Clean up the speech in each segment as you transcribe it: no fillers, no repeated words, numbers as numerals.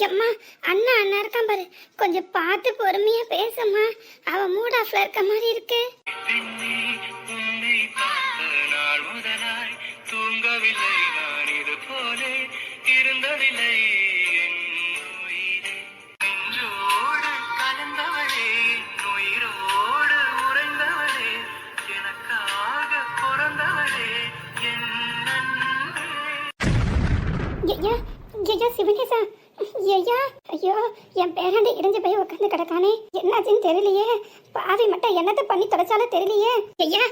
எம்மா, அண்ணா அண்ணா இருக்கான் பாரு, கொஞ்சம் பார்த்து பொறுமையா பேசம்மா. அவ மூட் ஆஃப்ல இருக்க மாதிரி இருக்கு. தூங்கவில்லை நான் இது போல இருந்ததில்லை நெஞ்சோடு கலந்தவளே, உயிரோடு உறைந்தவளே, எனக்காக பிறந்தவளே என் நண்பே. ஐயா ஐயா சிவனேசா, ஐயா ஐயோ, என் பேரண்டி இடிஞ்சு போய் உட்காந்து கிடக்கானே, என்னாச்சுன்னு தெரியலையே. பாவி மட்டும் என்னத்தை பண்ணி தொலைச்சாலும் தெரியலையே. ஐயா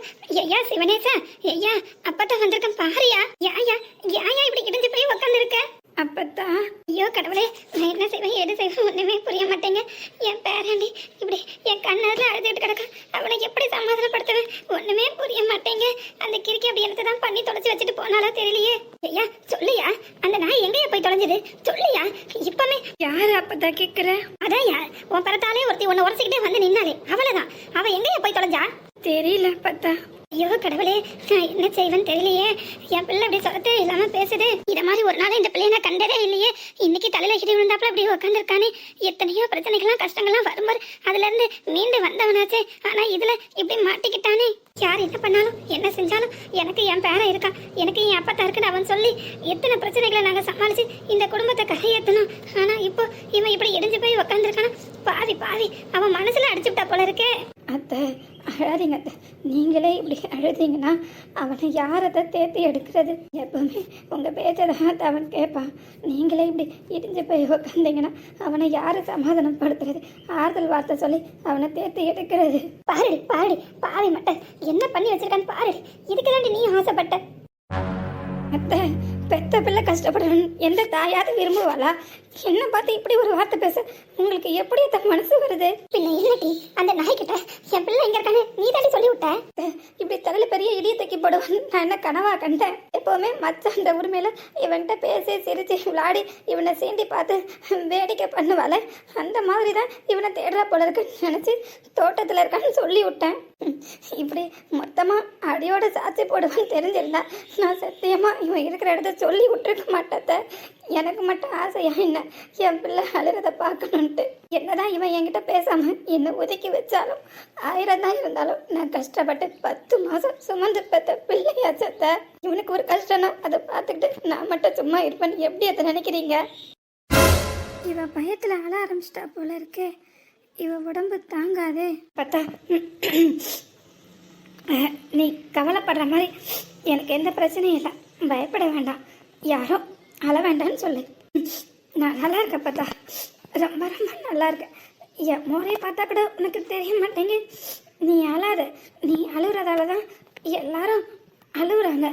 ஐயா சிவனேசா, ஐயா அப்பத்தான் வந்திருக்கேன் பாரியா. யாயா யாயா இப்படி இடிஞ்சு போய் உட்காந்து இருக்க? அப்பத்தா, ஐயோ கடவுளே, நான் என்ன செய்வேன் எது செய்வேன் ஒண்ணுமே புரிய மாட்டேங்க. என் பேரண்டி இப்படி என் கண்ணால அழுதுகிட்டு கிடக்கா, அவனை எப்படி சமாதானப்படுத்துவேன் ஒண்ணுமே புரிய மாட்டேங்க. அந்த கிறுக்கி அப்படி எனக்கு தான் பண்ணி தொலைச்சு வச்சுட்டு போனாலா தெரியலையே. ஐயா சொல்லியா, அந்த நாய் எங்கேயா போய் தொலைஞ்சது சொல்லியா? இப்பமே யாரு அப்பத்தா கேக்குற? அதான் யார் உன் பரத்தாலே ஒருத்தி உன்னை உரசிக்கிட்டே வந்து நின்னாலே, அவளதான். அவ எங்கேயா போய் தொலைஞ்சா தெரியல பத்தா. ஐயோ கடவுளே, நான் என்ன செய்வேன்னு தெரியலையே. என் பிள்ளை அப்படி சொல்லத்தே இல்லாம பேசுது. இத மாதிரி ஒரு நாள் இந்த பிள்ளைய நான் கண்டதே இல்லையே. இன்னைக்கு தலையில கிட்டி விழுந்தாப்புல அப்படி உட்காந்துருக்கானே. எத்தனையோ பிரச்சனைகள்லாம் கஷ்டங்கள்லாம் வரும்போது அதுல இருந்து மீண்டு வந்தவனாச்சே. ஆனா இதுல இப்படி மாட்டிக்கிட்டானே. யார் என்ன பண்ணாலும் என்ன செஞ்சாலும் எனக்கு என் பேரன் இருக்கான், எனக்கு என் அப்பத்தா இருக்குன்னு அவன் சொல்லி எத்தனை பிரச்சனைகளை நாங்க சமாளிச்சு இந்த குடும்பத்தை கரையேற்றணும். ஆனா இப்போ இவன் இப்படி இடிஞ்சு போய் உட்காந்துருக்கானா. பாவி பாவி, அவன் மனசுல அடிச்சு விட்டா போல இருக்கே. அத்தை அழாதீங்க அத்தை, நீங்களே இப்படி அழுதீங்கன்னா அவனை யாரதை தேர்த்தி எடுக்கிறது? எப்பவுமே உங்கள் பேச்சதான் அவன் கேட்பான். நீங்களே இப்படி இடிஞ்சு போய் உட்காந்தீங்கன்னா அவனை யாரை சமாதானப்படுத்துறது? ஆறுதல் வார்த்தை சொல்லி அவனை தேர்த்தி எடுக்கிறது? பாருடி பாருடி, பாவி மட்டும் என்ன பண்ணி வச்சிருக்கான்னு பாருடி. இதுக்குதாண்டி நீ ஆசைப்பட்ட? அத்தை, பெத்த பிள்ளை கஷ்டப்படுறேன் எந்த தாயாவது விரும்புவாளா? என்ன பார்த்து இப்படி ஒரு வார்த்தை பேச உங்களுக்கு எப்படி தன் மனசு வருது? பின்ன இல்லடி, அந்த நாய்கிட்ட என் பிள்ளை எங்க இருக்கானு நீ தாண்டி சொல்லி விட்ட. இப்படி தலையில பெரிய இடிய தூக்கி போடுவான்னு நான் என்ன கனவா கண்டேன்? எப்பவுமே மச்ச அந்த உரிமையில இவன்கிட்ட பேசி சிரிச்சு விளாடி இவனை சீண்டி பார்த்து வேடிக்கை பண்ணுவாள, அந்த மாதிரி தான் இவனை தேடுறா போல இருக்குன்னு நினைச்சு தோட்டத்துல இருக்கான்னு சொல்லி விட்டேன். இப்படி மொத்தமா அடியோட சாட்சி போடுவான்னு தெரிஞ்சிருந்தா நான் சத்தியமா இவன் இருக்கிற இடத்த சொல்லி விட்டுருக்க மாட்டேத்த. எனக்கு மட்டும் ஆசையா என்ன என் பிள்ளை அழுறத பார்க்கணுன்ட்டு. என்னதான் இவன் என்கிட்ட பேசாம என்னை ஒதுக்கி வச்சாலும் 1000 தான் இருந்தாலும் நான் கஷ்டப்பட்டு 10 மாசம் சுமந்து பெற்ற பிள்ளையாச்சத்த. இவனுக்கு ஒரு கஷ்டம்னா அதை பார்த்துக்கிட்டு நான் மட்டும் சும்மா இருப்பேன்னு எப்படி அதை நினைக்கிறீங்க? இவ பயத்துல அழ ஆரம்பிச்சிட்டா போல இருக்கே. இவ உடம்பு தாங்காதே. பார்த்தா நீ கவலைப்படுற மாதிரி எனக்கு எந்த பிரச்சனையும் இல்லை, பயப்பட வேண்டாம், யாரும் அழ வேண்டாம்னு சொல்லு. நான் நல்லா இருக்கேன் பார்த்தா, ரொம்ப ரொம்ப நல்லா இருக்கேன். என் மோரையை பார்த்தா கூட உனக்கு தெரிய மாட்டேங்க. நீ அழாத, நீ அழுகிறதால தான் எல்லாரும் அழுகுறாங்க.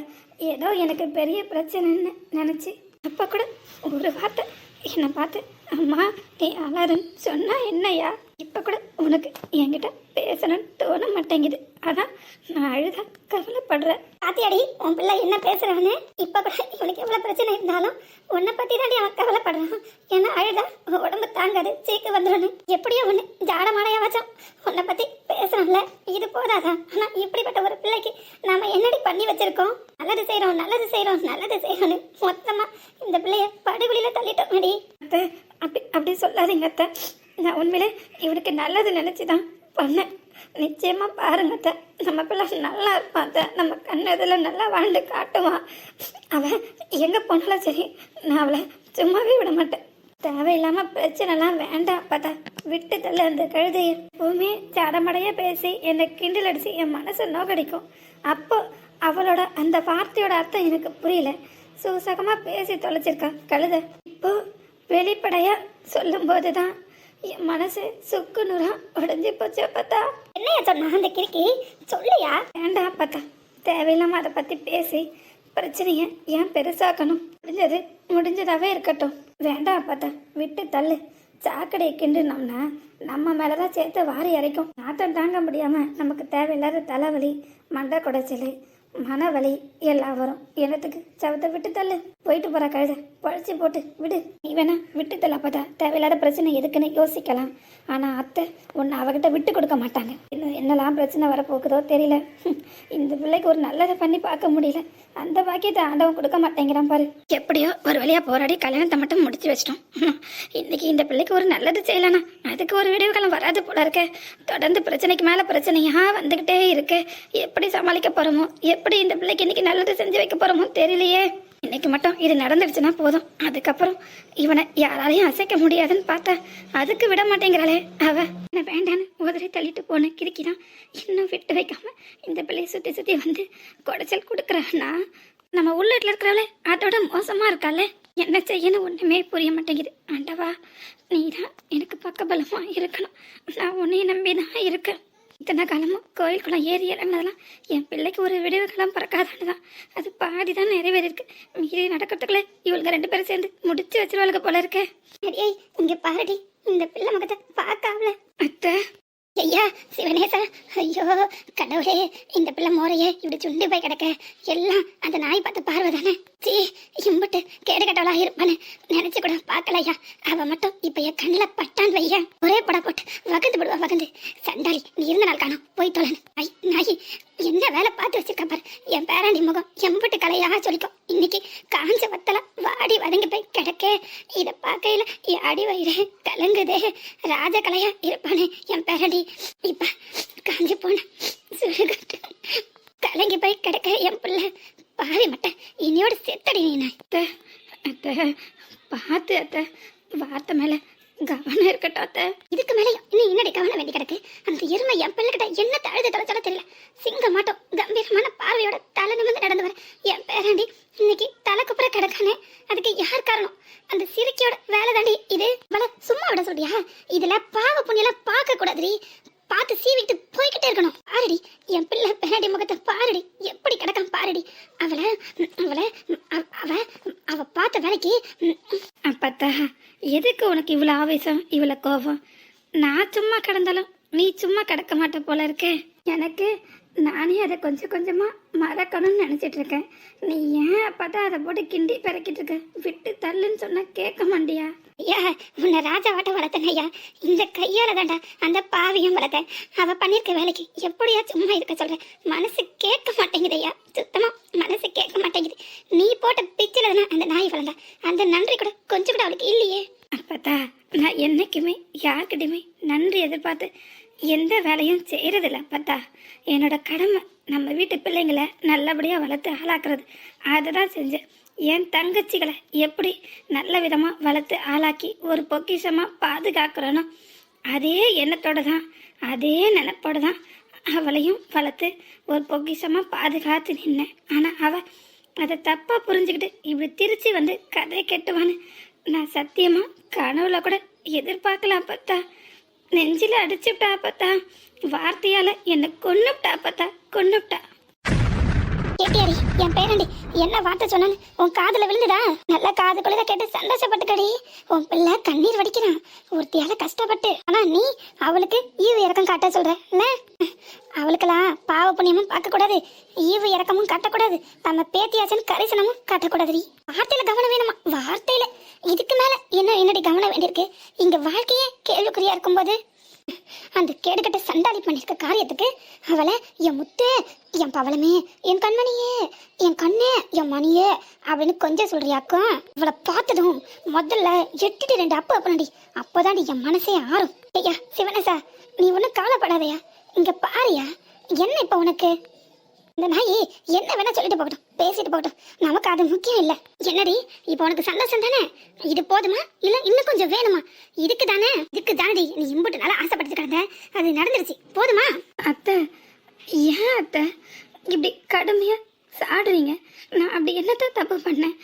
ஏதோ எனக்கு பெரிய பிரச்சனைன்னு நினச்சி அப்போ கூட ஒரு வார்த்தை என்னை பார்த்து அம்மா நீ அழாதுன்னு சொன்னா என்னையா? இப்போ கூட உனக்கு என்கிட்ட பேசணும்னு தோண மாட்டேங்குது. அதான் நான் அழுதா கவலைப்படுறேன். பாத்தியாடி உன் பிள்ளை என்ன பேசுறான்னு? இப்போ கூட இவனுக்கு எவ்வளோ பிரச்சனை இருந்தாலும் உன்னை பற்றி தாண்டி அவன் கவலைப்படுறான். ஏன்னா அழுதா உடம்பு தாங்காது, சீக்கு வந்துடணும். எப்படியோ ஒன்று ஜாடமாடையா வச்சோம் உன்னை பற்றி பேசுறோம்ல, இது போதாதான்? ஆனால் இப்படிப்பட்ட ஒரு பிள்ளைக்கு நாம என்னடி பண்ணி வச்சிருக்கோம்? நல்லது செய்கிறோம் நல்லது செய்கிறோம் நல்லது செய்யணும் மொத்தமாக இந்த பிள்ளைய படுகொலியில் தள்ளிட்டோம். அடி அத்தை அப்படி அப்படி சொல்லாதீங்க அத்தை, நான் உண்மையிலே இவனுக்கு நல்லது நினச்சி தான் பண்ணேன். நிச்சயமாக பாருங்க அத்தை, நம்ம பிள்ளை நல்லா இருப்பான் அத்தை, நம்ம கண்ணதில் நல்லா வாழ்ந்து காட்டுவான். அவன் எங்கே போனாலும் சரி நான் அவளை சும்மாவே விட மாட்டேன். தேவையில்லாமல் பிரச்சனைலாம் வேண்டாம் பார்த்தா, விட்டு தள்ள. அந்த கழுதை எப்பவுமே சடமடையாக பேசி என்னை கிண்டல் அடித்து என் மனசை நோக்கடிக்கும். அப்போ அவளோட அந்த வார்த்தையோட அர்த்தம் எனக்கு புரியல. சூசகமாக பேசி தொலைச்சிருக்கா கழுதை. இப்போ வெளிப்படையாக சொல்லும்போது தான் என் மனசு சுக்கு நூறா உடஞ்சி போச்சு பார்த்தா. என்னையா சொன்னா அந்த கிறுக்கி? சொல்லியா? வேண்டாம் பார்த்தா, தேவையில்லாம அதை பத்தி பேசி பிரச்சனைய ஏன் பெருசாக்கணும்? முடிஞ்சதாவே இருக்கட்டும். வேண்டாம் பார்த்தா, விட்டு தள்ளு. சாக்கடையை கிண்டுனோம்னா நம்ம மேலதான் சேர்த்து வாரி இறைக்கும். நாட்டம் தாங்க முடியாம நமக்கு தேவையில்லாத தலைவலி, மண்டை குடைச்சல், மனவலி எல்லாம் வரும். என்னத்துக்கு சவத்தை விட்டு தள்ளு. போயிட்டு போற கழுத பழிச்சு போட்டு விடு. நீ வேணா விட்டு தள்ள அப்பதா. தேவையில்லாத பிரச்சனை எதுக்குன்னு யோசிக்கலாம். ஆனால் அத்தை உன்னை அவகிட்ட விட்டு கொடுக்க மாட்டாங்க. இன்னும் என்னெல்லாம் பிரச்சனை வரப்போக்குதோ தெரியல. இந்த பிள்ளைக்கு ஒரு நல்லதை பண்ணி பார்க்க முடியல. அந்த பாக்கியத்தை ஆண்டவன் கொடுக்க மாட்டேங்கிறான் பாரு. எப்படியோ ஒரு வழியாக போராடி கல்யாணத்தை மட்டும் முடிச்சு வச்சிட்டோம். இன்னைக்கு இந்த பிள்ளைக்கு ஒரு நல்லது செய்யலனா அதுக்கு ஒரு விடிவு காலம் வராது போல இருக்க. தொடர்ந்து பிரச்சனைக்கு மேலே பிரச்சனையா வந்துக்கிட்டே இருக்கு. எப்படி சமாளிக்க போகிறோமோ, எப்படி இந்த பிள்ளைக்கு இன்னைக்கு நல்லது செஞ்சு வைக்க போகிறோமோ தெரியலையே. இன்னைக்கு மட்டும் இது நடந்துடுச்சுன்னா போதும். அதுக்கப்புறம் இவனை யாராலையும் அசைக்க முடியாதுன்னு பார்த்தா அதுக்கு விட மாட்டேங்கிறாளே அவ. என்ன வேண்டான்னு உதறி தள்ளிட்டு போன கிறுக்கிதான் இன்னும் விட்டு வைக்காம இந்த பிள்ளையை சுற்றி சுற்றி வந்து குடைச்சல் கொடுக்குறான்னா நம்ம உள்ளிட்டில் இருக்கிறவளே அதோட மோசமா இருக்காளே. என்ன செய்யணும் ஒன்றுமே புரிய மாட்டேங்குது. ஆண்டவா, நீ தான் எனக்கு பக்கபலமா இருக்கணும். நான் உன்னைய நம்பி தான் இருக்கேன். இத்தனை காலமும் கோயிலுக்குள்ள ஏறி இறங்கினதெல்லாம் என் பிள்ளைக்கு ஒரு விடிவு காலம் பிறக்காதான்னு தான். அது பாதி தான் நிறைவேறிருக்கு. மீறி நடக்கிறதுக்குள்ள இவளுக்கு 2 பேரும் சேர்ந்து முடிச்சு வச்சிருவாளுக்கு போல இருக்க. அடியே இங்க பாருடி, இந்த பிள்ளை முகத்தை பார்க்காமல. அத்தை ஐயா சிவனேசா, ஐயோ கடவுளே, இந்த பிள்ளை மோரையே இப்படி சுண்டி போய் கிடக்க எல்லாம் அந்த நாய் பார்த்து பார்வைதானே. சீ, இம்புட்டு கேடு கட்டவளா இருப்பான்னு நினைச்சு கூட பார்க்கலையா. அவ மட்டும் இப்ப என் கண்ணில் பட்டான் வையா, ஒரே படம் போட்டு வகந்து விடுவா. வகந்து சண்டாளி, நீ இருந்த நாள் காணும் போய் தொலைன்னு. நாய் என்ன வேலை பார்த்து வச்சிருக்க பாரு. என் பேராண்டி முகம் எம்புட்டு கலையாக சொல்லிக்கும். இன்னைக்கு காஞ்ச வத்தல வாடி வதங்கி போய் கிடக்க. இதை பார்க்கையில என் அடி வயிறு கலங்குதே. ராஜ கலையா இருப்பானே என் பேராண்டி, இப்ப காஞ்சி போன சுடுகட்டு கலங்கி போய் கிடக்க என் பிள்ளை பாவி மட்டை இனியோட செத்தடி. நீ அத்தை அத்தை பார்த்து அத்தை, வார்த்தை மேல கவனம் இருக்கட்டும் அத்தை. இதுக்கு மேலே இன்னும் என்னடி கவனம் வேண்டி கிடக்கு. அந்த எருமை என் பிள்ளைகிட்ட என்ன தழுது தொலைச்சாலும் தெரியல. சிங்க மாட்டோம் கம்பீரமான பார்வையோட தலை நிமிர்ந்து நடந்து வர என் பேராண்டி இன்னைக்கு தலைக்குப்புற கிடக்கானே. அதுக்கு யார் காரணம்? அந்த சிறுக்கியோட வேலை தாண்டி இது. வள சும்மா விட சொல்றியா? இதுல பாவ புண்ணியெல்லாம் பார்க்க கூடாதுடி. பார்த்து சீவிட்டு போய்கிட்டே இருக்கணும். பாருடி என் பிள்ளை பேராண்டி முகத்தை பாருடி, எப்படி கிடக்கான் பாருடி. அவளை அவளை அவ அவ பார்த்த வேலைக்கு. அப்பத்தா எதுக்கு உனக்கு இவ்வளோ ஆவேசம், இவ்வளோ கோபம்? நான் சும்மா கிடந்தாலும் நீ சும்மா கிடக்க மாட்ட போல இருக்கே. எனக்கு நானே அதை கொஞ்சம் கொஞ்சமாக மறக்கணும்னு நினச்சிட்டு இருக்கேன். நீ ஏன் அப்பதான் அதை போட்டு கிண்டி பிறக்கிட்டு இருக்க? விட்டு தள்ளுன்னு சொன்னா கேட்க மாட்டியா? ஐயா, உன்னை ராஜாவாட்ட வளர்த்தேன் ஐயா. இந்த கையால தாண்டா அந்த பாவியும் வளர்த்தேன். அவ பண்ணிருக்க வேலைக்கு எப்படியா சும்மா இருக்க சொல்ற? மனசு கேட்க மாட்டேங்குது ஐயா, சுத்தமா மனசு கேட்க மாட்டேங்குது. நீ போட்ட பிச்சில தானே அந்த நாய் வளர்ந்தா. அந்த நன்றி கூட கொஞ்சம் கூட அவளுக்கு இல்லையே. அப்பதா நான் என்னைக்குமே யார்கிட்டையுமே நன்றி எதிர்பார்த்து எந்த வேலையும் செய்யறதில்ல. அப்பத்தா என்னோட கடமை நம்ம வீட்டு பிள்ளைங்களை நல்லபடியாக வளர்த்து ஆளாக்குறது. அதை தான் செஞ்சேன். என் தங்கச்சிகளை எப்படி நல்ல விதமாக வளர்த்து ஆளாக்கி ஒரு பொக்கிஷமாக பாதுகாக்கிறனோ அதே எண்ணத்தோடு தான், அதே நினைப்போடு தான் அவளையும் வளர்த்து ஒரு பொக்கிஷமாக பாதுகாத்து நின்னேன். ஆனால் அவள் அதை தப்பாக புரிஞ்சுக்கிட்டு இப்படி திருச்சி வந்து கதை கெட்டுவான்னு நான் சத்தியமாக கனவுல கூட எதிர்பார்க்கலாம். அப்பத்தா நெஞ்சில் அடிச்சுட்டா. அப்பத்தா வார்த்தையால் என்னை கொன்னுட்டா. அப்பத்தா கொன்னுட்டா. கேட்டியாடி என் பேரண்டி என்ன வார்த்தை சொன்னான்னு உன் காதுல விழுந்துடா? நல்ல காது குளிர கேட்டு சந்தோஷப்பட்டுக்கடி. உன் பிள்ளை கண்ணீர் வடிக்கிறான் ஒருத்தியால கஷ்டப்பட்டு. ஆனா நீ அவளுக்கு ஈவு இறக்கம் காட்ட சொல்ற. அவளுக்கெல்லாம் பாவ புண்ணியமும் பார்க்க கூடாது, ஈவு இறக்கமும் காட்டக்கூடாது, தம்ம பேத்தியாச்சன் கரிசனமும் காட்டக்கூடாது. வார்த்தையில கவனம் வேணுமா? வார்த்தையில இதுக்கு மேல என்னடி கவனம் வேண்டியிருக்கு? இங்க வாழ்க்கையே கேள்விக்குறியா இருக்கும்போது அந்த கேடுகட்ட சண்டாளி பண்ணிருக்க காரியத்துக்கு அவளை என் முத்தே, என் பவளமே, என் கண்மணியே, என் கண்ணே, என் மணியே அப்படின்னு கொஞ்சம் சொல்றியாக்கும். அவளை பார்த்ததும் முதல்ல 8-2 அப்பு அப்படி அப்போதாண்டி என் மனசே ஆறும். ஐயா சிவனேசா, நீ ஒன்றும் கவலைப்படாதையா. இங்க பாரியா, என்ன இப்ப உனக்கு? இந்த நாய் என்ன வேணா சொல்லிட்டு போகட்டும், பேசிட்டு போகட்டும், நமக்கு அது முக்கியம் இல்லை. என்னடி இப்போ உனக்கு சந்தோஷம் தானே? இது போதுமா இல்ல இன்னும் கொஞ்சம் வேணுமா? இதுக்கு தானடி நீ இம்புட்டு நல்லா ஆசைப்பட்டு கிடந்த. அது நடந்துருச்சு, போதுமா? அத்தை ஏன் அத்தை இப்படி கடுமையா சாடுறீங்க? நான் அப்படி என்னத்தான் தப்பு பண்ணேன்?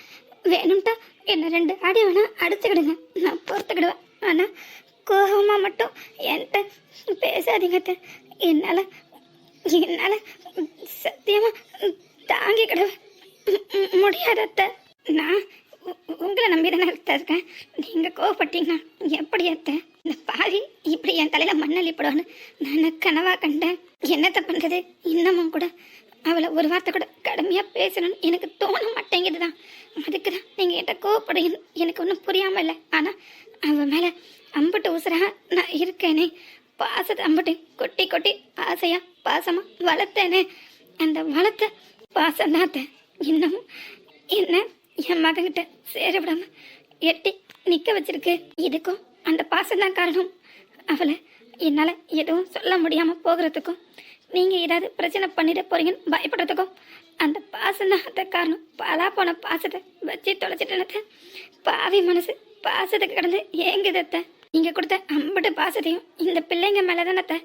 வேணும்ட்டா என்ன 2 அடி வேணா அடிச்சுக்கிடுங்க, நான் பொறுத்துக்கிடுவேன். ஆனா கோபமா மட்டும் என்கிட்ட பேசாதீங்க அத்தை. என்னால சத்தியமா தாங்கிக்கிட முடியாத அத்தை. நான் உங்களை நம்பி தானே இருக்கேன். நீங்க கோவப்பட்டீங்கன்னா எப்படி அத்தை? இந்த பாவி இப்படி என் தலையில மண்ணள்ளி போடுவான்னு நான் கனவா கண்டேன். என்னத்தை பண்றது? இன்னமும் கூட அவளை ஒரு வார்த்தை கூட கடுமையாக பேசணும்னு எனக்கு தோண மாட்டேங்குது தான். அதுக்கு தான் நீங்கள் என்கிட்ட கோவப்படுங்க எனக்கு ஒன்றும் புரியாமல் இல்லை. ஆனால் அவள் மேலே அம்பட்டு உசுராக நான் இருக்கேனே, பாசத்தை அம்பட்டு கொட்டி கொட்டி ஆசையாக பாசமாக வளர்த்தேனே, அந்த வளர்த்த பாசம்தாத்த இன்னமும் என்ன என் மகன்கிட்ட சேர விடாம எட்டி நிற்க வச்சிருக்கு. இதுக்கும் அந்த பாசம்தான் காரணம். அவளை என்னால் எதுவும் சொல்ல முடியாமல் போகிறதுக்கும் நீங்கள் ஏதாவது பிரச்சனை பண்ணிட போறீங்கன்னு பயப்படுறதுக்கும் அந்த பாசம்தான் அந்த காரணம். பாலா போன பாசத்தை வச்சு தொலைச்சிட்டு பாவி மனசு பாசத்துக்கு கடந்து ஏங்குதத்த. நீங்க கொடுத்த அம்பட்டு பாசத்தையும் இந்த பிள்ளைங்க மேலதானத்த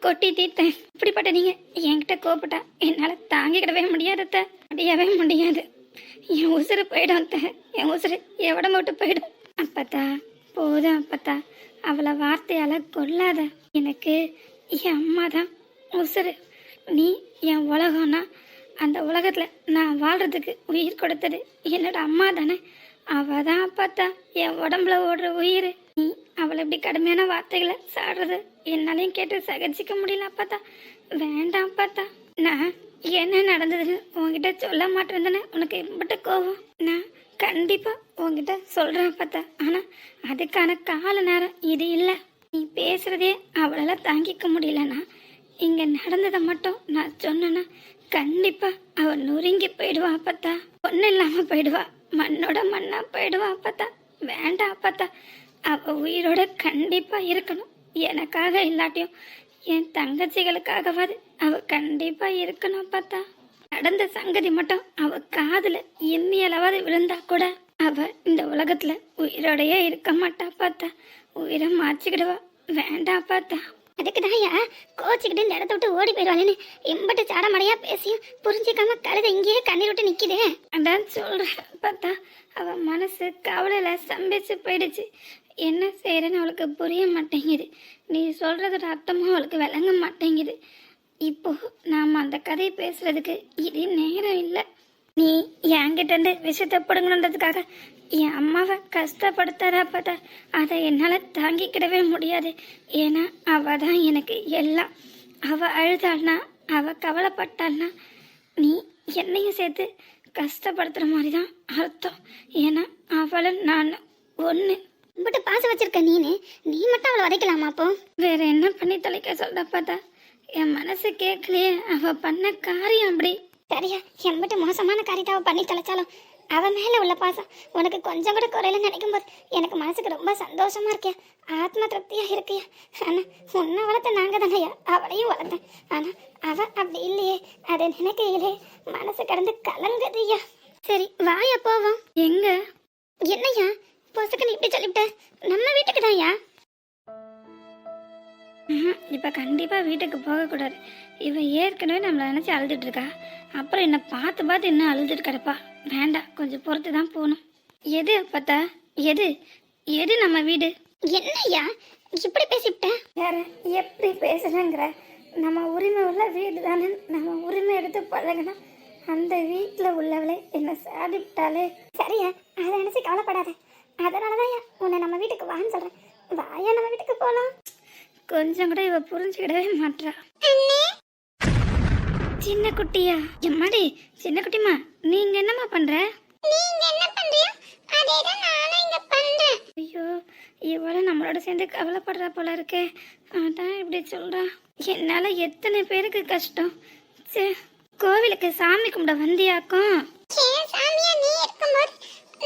கொட்டி தீர்த்தேன். இப்படிப்பட்ட நீங்க என்கிட்ட கோபப்பட்டா என்னால தாங்கிக்கிடவே முடியாதத்த, முடியவே முடியாது. என் உசுறு போயிடும் அத்த, என் உசுறு எவ்வளவு விட்டு போயிடும். அப்பத்தா போதும் அப்பத்தா, அவளை வார்த்தையால கொல்லாத. எனக்கு என் அம்மா தான் உசுறு. நீ என் உலகம்னா அந்த உலகத்தில் நான் வாழ்கிறதுக்கு உயிர் கொடுத்தது என்னோட அம்மா தானே. அவள் தான் பார்த்தா என் உடம்புல ஓடுற உயிர். நீ அவளை இப்படி கடுமையான வார்த்தைகளை சாடுறது என்னாலையும் கேட்டு சகிச்சிக்க முடியல பார்த்தா. வேண்டாம் பார்த்தா, நான் என்ன நடந்ததுன்னு உங்ககிட்ட சொல்ல மாட்டேன்னு உனக்கு எப்பட்ட கோவம். நான் கண்டிப்பாக உங்ககிட்ட சொல்கிறேன் பார்த்தா. ஆனால் அதுக்கான கால நேரம் இது இல்லை. நீ பேசுகிறதே அவளால் தாங்கிக்க முடியலன்னா இங்கே நடந்ததை மட்டும் நான் சொன்னேன்னா கண்டிப்பாக அவள் நொறுங்கி போயிடுவா அப்பத்தா. ஒன்றும் இல்லாமல் போயிடுவா, மண்ணோட மண்ணா போயிடுவா அப்பத்தா. வேண்டாம் அப்பத்தா, அவள் உயிரோட கண்டிப்பாக இருக்கணும். எனக்காக இல்லாட்டியும் என் தங்கச்சிகளுக்காகவாது அவள் கண்டிப்பாக இருக்கணும் அப்பத்தா. நடந்த சங்கதி மட்டும் அவள் காதில் எண்ணியளவாது விழுந்தா கூட அவள் இந்த உலகத்தில் உயிரோடையே இருக்க மாட்டா பார்த்தா. உயிரை மாற்றிக்கிடுவா. வேண்டாம் பார்த்தா. அதுக்கு தான் ஐயா கோச்சிக்கிட்டு இந்த இடத்த விட்டு ஓடி போயிடுவாளேன்னு எம்பட்டு சாடமடையா பேசியும் புரிஞ்சிக்காம கழுத இங்கேயே கண்ணீர் விட்டு நிற்கிதே. அதான் சொல்கிறேன் பார்த்தா, அவள் மனசு கவலையில் சம்பிச்சு போயிடுச்சு. என்ன செய்கிறேன்னு அவளுக்கு புரிய மாட்டேங்குது. நீ சொல்கிறதோட அர்த்தமும் அவளுக்கு விளங்க மாட்டேங்குது. இப்போ நாம் அந்த கதையை பேசுறதுக்கு இது நேரம் இல்லை. நீ என்கிட்ட இருந்து விஷயத்தை பிடுங்கணுன்றதுக்காக என் அம்மாவை கஷ்டப்படுத்தாதா பார்த்தா. அதை என்னால் தாங்கிக்கிடவே முடியாது. ஏன்னா அவள் தான் எனக்கு எல்லாம். அவள் அழுதாள்னா, அவள் கவலைப்பட்டாள்னா நீ என்னையும் சேர்த்து கஷ்டப்படுத்துகிற மாதிரி தான் அர்த்தம். ஏன்னா அவளும் நான் ஒன்று. உங்கள்கிட்ட பாசம் வச்சிருக்க நீ மட்டும் அவளை வதைக்கலாமா? அப்போ வேற என்ன பண்ணி தொலைக்க சொல்ற பார்த்தா. என் மனசு கேட்கலையே. அவள் பண்ண காரியம் அப்படி. சரியா, எம்பிட்டு மோசமான காரியத்தை அவள் பண்ணி தொலைச்சாலும் அவன் மேலே உள்ள பாசம் உனக்கு கொஞ்சம் கூட குறையிலன்னு நினைக்கும் போது எனக்கு மனசுக்கு ரொம்ப சந்தோஷமா இருக்கியா, ஆத்ம திருப்தியா இருக்கியா. ஆனால் உன்னை வளர்த்த நாங்கள் தானையா அவளையும் வளர்த்தேன். ஆனால் அவள் அப்படி இல்லையே. அதை நினைக்கையிலே மனசு கடந்து கலங்குதுய்யா. சரி வாயா போவோம். எங்க? என்னய்யா பொசுக்குன்னு இப்படி சொல்லிவிட்ட? நம்ம வீட்டுக்கு தான்யா. இப்போ கண்டிப்பாக வீட்டுக்கு போகக்கூடாது. இவன் ஏற்கனவே நம்மளை நினச்சி அழுதுட்டு இருக்கா. அப்புறம் என்னை பார்த்து பார்த்து இன்னும் அழுதுட்டு கிடப்பா. வேண்டாம், கொஞ்சம் பொறுத்து தான் போகணும். எது பார்த்தா, எது எது நம்ம வீடு? என்னய்யா இப்படி பேசிவிட்ட? வேற எப்படி பேசுகிறேங்கிற? நம்ம உரிமை உள்ள வீடு தானே. நம்ம உரிமை எடுத்து பழகினா அந்த வீட்டில் உள்ளவளே என்னை சாதிவிட்டாலே. சரியா, அதை நினச்சி கவலைப்படாத. அதனால தான் உன்னை நம்ம வீட்டுக்கு வான்னு சொல்கிறேன். வாயா நம்ம வீட்டுக்கு போகலாம். கொஞ்சம் கூட இவ புரிஞ்சுக்கிடவே மாட்டா. சின்ன குட்டியா? எம்மாடி சின்ன குட்டிமா, நீங்க என்னம்மா பண்ற? நீங்க என்ன பண்றீங்க? அதேதான் நானும் இங்க பண்றேன். ஐயோ, இவளும் நம்மளோட சேர்ந்து கவலைப்படுறா போல இருக்கே. அதான் இப்படி சொல்றா. என்னால எத்தனை பேருக்கு கஷ்டம். சே, கோவிலுக்கு சாமி கும்பிட வந்தியாக்கும்? ஏன் சாமியா நீ இருக்கும்போது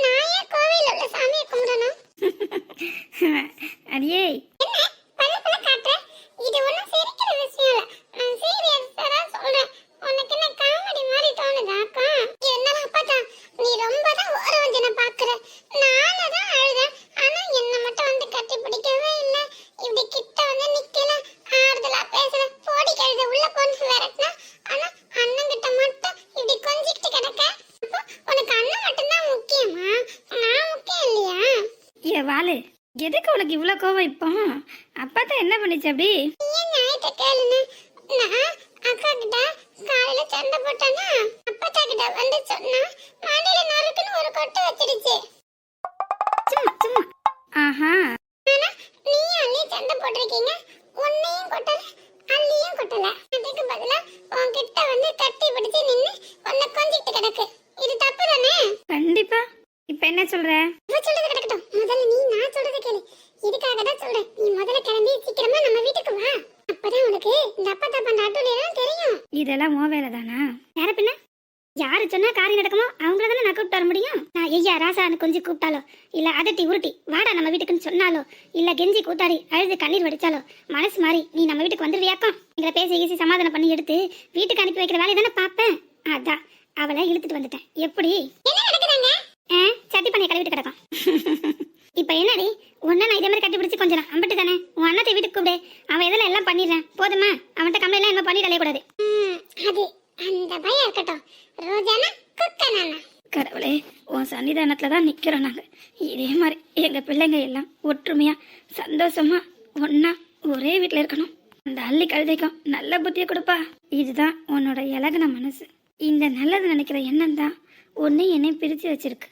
நான் ஏன் கோவில்ல உள்ள சாமியை கும்பிடணும்? அடியே, என்ன பல்ல காட்டுற? இது ஒண்ணும் சிரிக்கிற விஷயம் இல்ல. நான் சீரியஸா தான் சொல்றேன். உனக்கு என்ன காமெடி மாதிரி தோணுதாக்கா? என்னடா பார்த்தா நீ ரொம்ப தான் ஓரவஞ்சனை பாக்குற. நானே தான் அழுதேன். ஆனா என்ன மட்டும் வந்து கட்டி பிடிக்கவே இல்ல. இப்படி கிட்ட வந்து நிக்கல, ஆறுதலா பேசல, போடி கழுத உள்ள போன்னு விரட்டினா. ஆனா அண்ணன் கிட்ட மட்டும் இப்படி கொஞ்சிக்கிட்டு கிடக்க. அப்போ உனக்கு அண்ணன் மட்டும்தான் முக்கியமா? நான் முக்கியம் இல்லையா? ஏ வாளு, எதுக்கு உனக்கு இவ்வளோ கோவம் இப்போ? அப்பா தான் என்ன பண்ணிச்சு அப்படி? ஏன் ஞாயிற்று கேளுன்னு நான் அக்கா கிட்ட காலையில சண்டை போட்டேன்னா அப்பத்தா கிட்ட வந்து சொன்னா மண்ணில நறுக்குன்னு ஒரு கொட்டை வச்சிடுச்சு. சும்மா சும்மா. ஆஹா, ஆனா நீ அள்ளி சண்டை போட்டிருக்கீங்க. உன்னையும் கொட்டல, அள்ளியும் கொட்டல. அதுக்கு பதிலா உன்கிட்ட வந்து தட்டி பிடிச்சு இப்போ என்ன சொல்ற? இவ சொல்றது கிடக்கட்டும், முதல்ல நீ நான் சொல்றத கேளு. இதுக்காக தான் சொல்றேன், நீ முதல்ல கிளம்பி சீக்கிரமா நம்ம வீட்டுக்கு வா. அப்பதான் உனக்கு இந்த அப்பா தான் பண்ற அட்டூழியம் தெரியும். இதெல்லாம் உன் வேலை தானா? வேற பின்ன யாரு சொன்னா காரியம் நடக்குமோ அவங்கள தானே நான் கூப்பிட்டு வர முடியும். நான் ஐயா ராசான்னு கொஞ்சம் கூப்பிட்டாலோ, இல்ல அதட்டி உருட்டி வாடா நம்ம வீட்டுக்குன்னு சொன்னாலோ, இல்ல கெஞ்சி கூத்தாடி அழுது கண்ணீர் வடிச்சாலோ மனசு மாறி நீ நம்ம வீட்டுக்கு வந்துருவியாக்கும். எங்களை பேசி ஈசி சமாதானம் பண்ணி எடுத்து வீட்டுக்கு அனுப்பி வைக்கிற வேலையை தானே பாப்பேன். அதான் அவளை இழுத்துட்டு வந்துட்டேன். எப்படி என்ன நடக்குறாங்க? சட்டி பண்ணி கழுவிட்டு கிடக்கும். இப்ப என்னடி ஒன்ன நான் இதே மாதிரி கட்டி பிடிச்சி கொஞ்சம் அம்பிட்டு தானே உன் அண்ணத்தை வீட்டுக்கு கூப்பிடு. அவன் எதெல்லாம் எல்லாம் பண்ணிடுறேன் போதுமா? அவன்கிட்ட கம்ப்ளைண்ட் என்ன பண்ணிடலே கூடாது. அது அந்த பயம் இருக்கட்டும். ரோஜானா குக்கனானா? கடவுளே, உன் சன்னிதானத்துல தான் நிக்கிறோம் நாங்க. இதே மாதிரி எங்க பிள்ளைங்க எல்லாம் ஒற்றுமையா சந்தோஷமா ஒன்னா ஒரே வீட்டுல இருக்கணும். அந்த அள்ளி கழுதைக்கும் நல்ல புத்தியை கொடுப்பா. இதுதான் உன்னோட இலகுன மனசு. இந்த நல்லது நினைக்கிற எண்ணம் தான் ஒன்னு என்னை பிரிச்சு வச்சிருக்கு.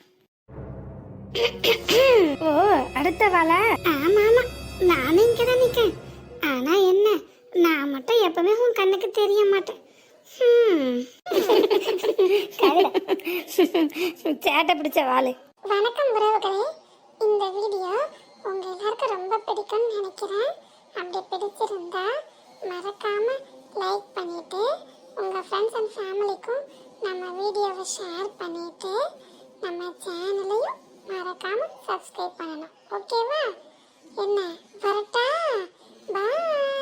ஓ, அடுத்த வாழை? ஆமா ஆமா, நானும் இங்கதான் நிக்கேன். ஆனா என்ன, நான் மட்டும் எப்பவுமே உன் கண்ணுக்கு தெரிய மாட்டேன். சேட்டை பிடிச்ச வாழை. வணக்கம் உறவுகளே, இந்த வீடியோ உங்க எல்லாருக்கும் ரொம்ப பிடிக்கும்னு நினைக்கிறேன். அப்படி பிடிச்சிருந்தா மறக்காம லைக் பண்ணிட்டு உங்க ஃப்ரெண்ட்ஸ் அண்ட் ஃபேமிலிக்கும் நம்ம வீடியோவை ஷேர் பண்ணிட்டு நம்ம சேனலையும் மறக்காம சப்ஸ்கிரைப் பண்ணணும். ஓகேவா? என்ன வரட்டா? பாய்.